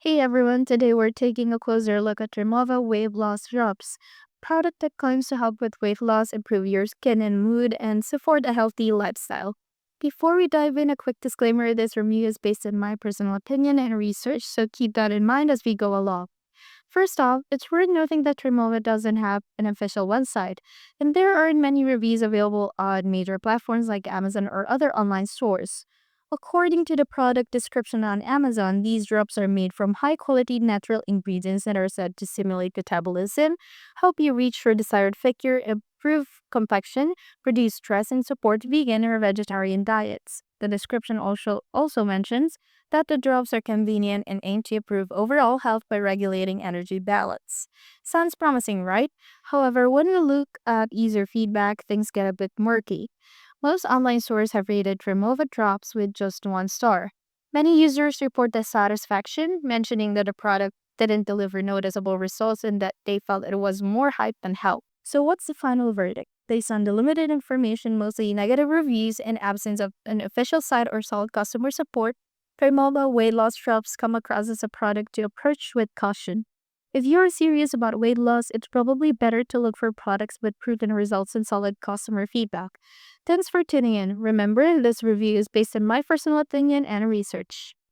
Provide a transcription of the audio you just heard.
Hey everyone, today we're taking a closer look at Trimova Weight Loss Drops, product that claims to help with weight loss, improve your skin and mood, and support a healthy lifestyle. Before we dive in, a quick disclaimer: this review is based on my personal opinion and research, so keep that in mind as we go along. First off, it's worth noting that Trimova doesn't have an official website, and there aren't many reviews available on major platforms like Amazon or other online stores. According to the product description on Amazon, these drops are made from high quality natural ingredients that are said to stimulate metabolism, help you reach your desired figure, improve complexion, reduce stress, and support vegan or vegetarian diets. The description also mentions that the drops are convenient and aim to improve overall health by regulating energy balance. Sounds promising, right? However, when we look at user feedback, things get a bit murky. Most online stores have rated Trimova drops with just 1 star. Many users report dissatisfaction, mentioning that the product didn't deliver noticeable results and that they felt it was more hype than help. So, what's the final verdict? Based on the limited information, mostly negative reviews, and absence of an official site or solid customer support, Trimova weight loss drops come across as a product to approach with caution. If you're serious about weight loss, it's probably better to look for products with proven results and solid customer feedback. Thanks for tuning in. Remember, this review is based on my personal opinion and research.